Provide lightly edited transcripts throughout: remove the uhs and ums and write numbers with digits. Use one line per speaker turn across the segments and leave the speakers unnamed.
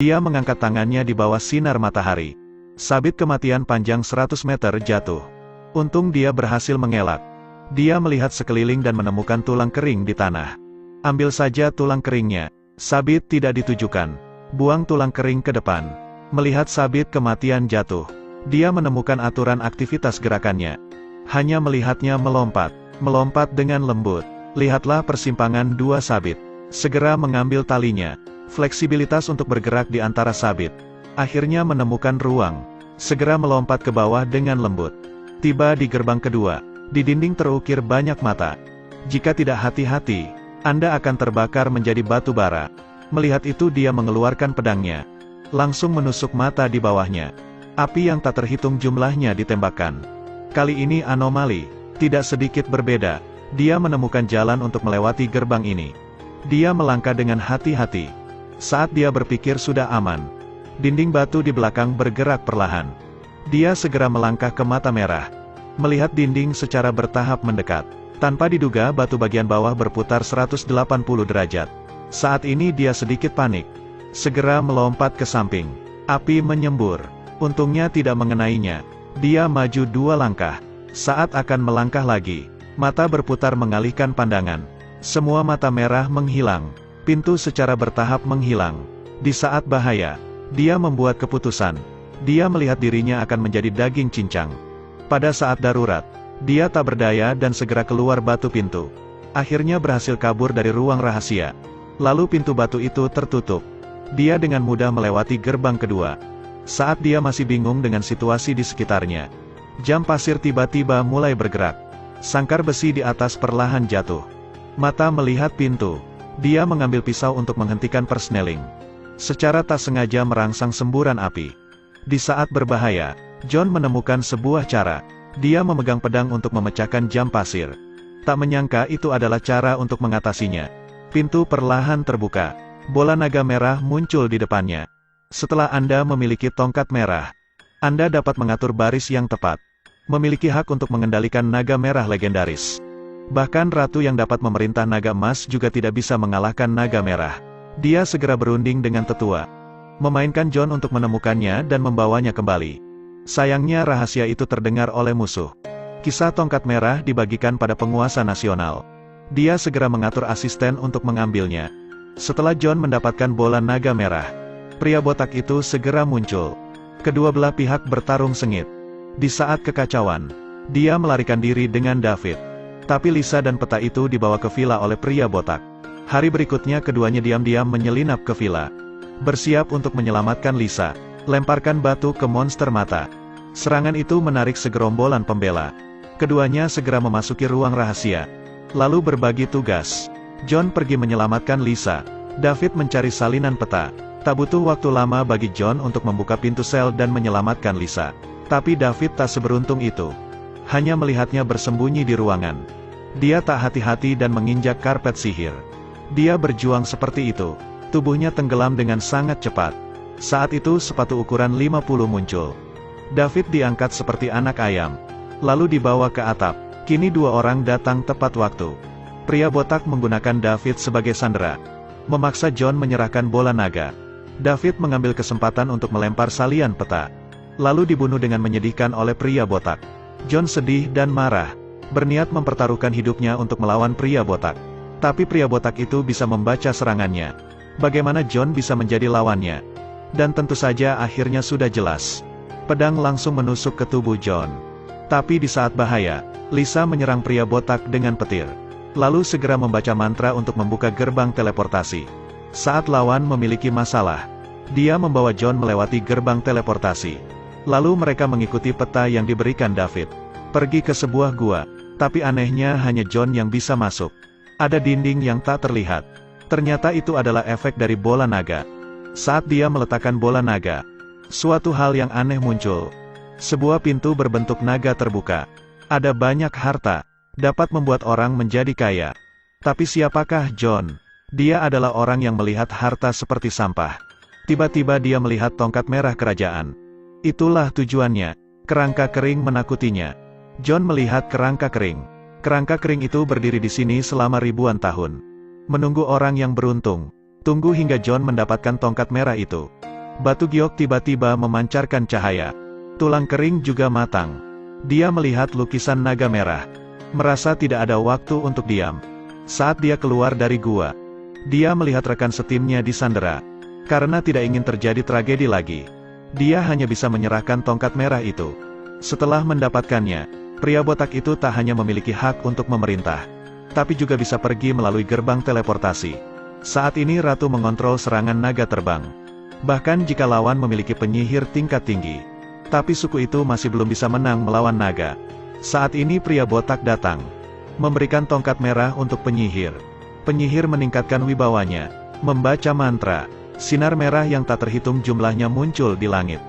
Dia mengangkat tangannya di bawah sinar matahari. Sabit kematian panjang 100 meter jatuh. Untung dia berhasil mengelak. Dia melihat sekeliling dan menemukan tulang kering di tanah. Ambil saja tulang keringnya. Sabit tidak ditujukan. Buang tulang kering ke depan. Melihat sabit kematian jatuh, dia menemukan aturan aktivitas gerakannya. Hanya melihatnya melompat dengan lembut. Lihatlah persimpangan dua sabit. Segera mengambil talinya. Fleksibilitas untuk bergerak di antara sabit. Akhirnya menemukan ruang. Segera melompat ke bawah dengan lembut. Tiba di gerbang kedua. Di dinding terukir banyak mata. Jika tidak hati-hati, Anda akan terbakar menjadi batu bara. Melihat itu dia mengeluarkan pedangnya. Langsung menusuk mata di bawahnya. Api yang tak terhitung jumlahnya ditembakkan. Kali ini anomali. Tidak sedikit berbeda. Dia menemukan jalan untuk melewati gerbang ini. Dia melangkah dengan hati-hati. Saat dia berpikir sudah aman, dinding batu di belakang bergerak perlahan. Dia segera melangkah ke mata merah. Melihat dinding secara bertahap mendekat. Tanpa diduga batu bagian bawah berputar 180 derajat. Saat ini dia sedikit panik. Segera melompat ke samping. Api menyembur. Untungnya tidak mengenainya. Dia maju 2 langkah. Saat akan melangkah lagi, mata berputar mengalihkan pandangan. Semua mata merah menghilang. Pintu secara bertahap menghilang. Di saat bahaya, dia membuat keputusan. Dia melihat dirinya akan menjadi daging cincang. Pada saat darurat, dia tak berdaya dan segera keluar batu pintu. Akhirnya berhasil kabur dari ruang rahasia. Lalu pintu batu itu tertutup. Dia dengan mudah melewati gerbang kedua. Saat dia masih bingung dengan situasi di sekitarnya, jam pasir tiba-tiba mulai bergerak. Sangkar besi di atas perlahan jatuh. Mata melihat pintu. Dia mengambil pisau untuk menghentikan persneling. Secara tak sengaja merangsang semburan api. Di saat berbahaya, John menemukan sebuah cara. Dia memegang pedang untuk memecahkan jam pasir. Tak menyangka itu adalah cara untuk mengatasinya. Pintu perlahan terbuka. Bola naga merah muncul di depannya. Setelah Anda memiliki tongkat merah, Anda dapat mengatur baris yang tepat. Memiliki hak untuk mengendalikan naga merah legendaris. Bahkan ratu yang dapat memerintah naga emas juga tidak bisa mengalahkan naga merah. Dia segera berunding dengan tetua. Memainkan John untuk menemukannya dan membawanya kembali. Sayangnya rahasia itu terdengar oleh musuh. Kisah tongkat merah dibagikan pada penguasa nasional. Dia segera mengatur asisten untuk mengambilnya. Setelah John mendapatkan bola naga merah, pria botak itu segera muncul. Kedua belah pihak bertarung sengit. Di saat kekacauan, dia melarikan diri dengan David. Tapi Lisa dan peta itu dibawa ke villa oleh pria botak. Hari berikutnya keduanya diam-diam menyelinap ke villa. Bersiap untuk menyelamatkan Lisa. Lemparkan batu ke monster mata. Serangan itu menarik segerombolan pembela. Keduanya segera memasuki ruang rahasia. Lalu berbagi tugas. John pergi menyelamatkan Lisa. David mencari salinan peta. Tak butuh waktu lama bagi John untuk membuka pintu sel dan menyelamatkan Lisa. Tapi David tak seberuntung itu. Hanya melihatnya bersembunyi di ruangan. Dia tak hati-hati dan menginjak karpet sihir. Dia berjuang seperti itu. Tubuhnya tenggelam dengan sangat cepat. Saat itu sepatu ukuran 50 muncul. David diangkat seperti anak ayam. Lalu dibawa ke atap. Kini 2 orang datang tepat waktu. Pria botak menggunakan David sebagai sandera. Memaksa John menyerahkan bola naga. David mengambil kesempatan untuk melempar salian peta. Lalu dibunuh dengan menyedihkan oleh pria botak. John sedih dan marah. Berniat mempertaruhkan hidupnya untuk melawan pria botak. Tapi pria botak itu bisa membaca serangannya. Bagaimana John bisa menjadi lawannya? Dan tentu saja akhirnya sudah jelas. Pedang langsung menusuk ke tubuh John. Tapi di saat bahaya, Lisa menyerang pria botak dengan petir. Lalu segera membaca mantra untuk membuka gerbang teleportasi. Saat lawan memiliki masalah, dia membawa John melewati gerbang teleportasi. Lalu mereka mengikuti peta yang diberikan David. Pergi ke sebuah gua. Tapi anehnya hanya John yang bisa masuk. Ada dinding yang tak terlihat. Ternyata itu adalah efek dari bola naga. Saat dia meletakkan bola naga, suatu hal yang aneh muncul. Sebuah pintu berbentuk naga terbuka. Ada banyak harta. Dapat membuat orang menjadi kaya. Tapi siapakah John? Dia adalah orang yang melihat harta seperti sampah. Tiba-tiba dia melihat tongkat merah kerajaan. Itulah tujuannya. Kerangka kering menakutinya. John melihat kerangka kering. Kerangka kering itu berdiri di sini selama ribuan tahun. Menunggu orang yang beruntung. Tunggu hingga John mendapatkan tongkat merah itu. Batu giok tiba-tiba memancarkan cahaya. Tulang kering juga matang. Dia melihat lukisan naga merah. Merasa tidak ada waktu untuk diam. Saat dia keluar dari gua, dia melihat rekan setimnya disandera. Karena tidak ingin terjadi tragedi lagi, dia hanya bisa menyerahkan tongkat merah itu. Setelah mendapatkannya, pria botak itu tak hanya memiliki hak untuk memerintah, tapi juga bisa pergi melalui gerbang teleportasi. Saat ini Ratu mengontrol serangan naga terbang. Bahkan jika lawan memiliki penyihir tingkat tinggi, tapi suku itu masih belum bisa menang melawan naga. Saat ini pria botak datang, memberikan tongkat merah untuk penyihir. Penyihir meningkatkan wibawanya, membaca mantra. Sinar merah yang tak terhitung jumlahnya muncul di langit.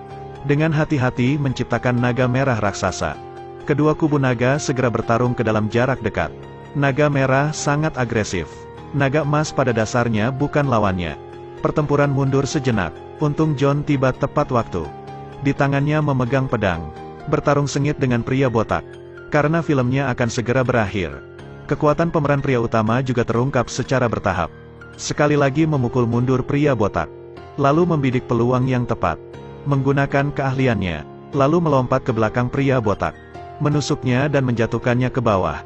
Dengan hati-hati menciptakan naga merah raksasa. Kedua kubu naga segera bertarung ke dalam jarak dekat. Naga merah sangat agresif. Naga emas pada dasarnya bukan lawannya. Pertempuran mundur sejenak. Untung John tiba tepat waktu. Di tangannya memegang pedang. Bertarung sengit dengan pria botak. Karena filmnya akan segera berakhir, kekuatan pemeran pria utama juga terungkap secara bertahap. Sekali lagi memukul mundur pria botak. Lalu membidik peluang yang tepat. Menggunakan keahliannya. Lalu melompat ke belakang pria botak. Menusuknya dan menjatuhkannya ke bawah.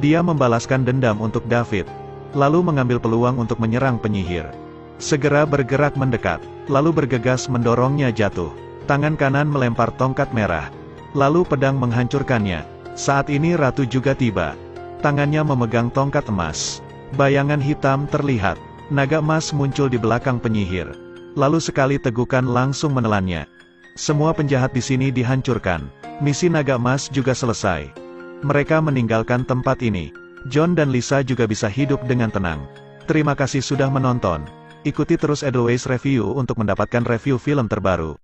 Dia membalaskan dendam untuk David. Lalu mengambil peluang untuk menyerang penyihir. Segera bergerak mendekat, lalu bergegas mendorongnya jatuh. Tangan kanan melempar tongkat merah. Lalu pedang menghancurkannya. Saat ini Ratu juga tiba. Tangannya memegang tongkat emas. Bayangan hitam terlihat. Naga emas muncul di belakang penyihir. Lalu sekali tegukan langsung menelannya. Semua penjahat di sini dihancurkan. Misi naga emas juga selesai. Mereka meninggalkan tempat ini. John dan Lisa juga bisa hidup dengan tenang. Terima kasih sudah menonton. Ikuti terus Edelweiss Review untuk mendapatkan review film terbaru.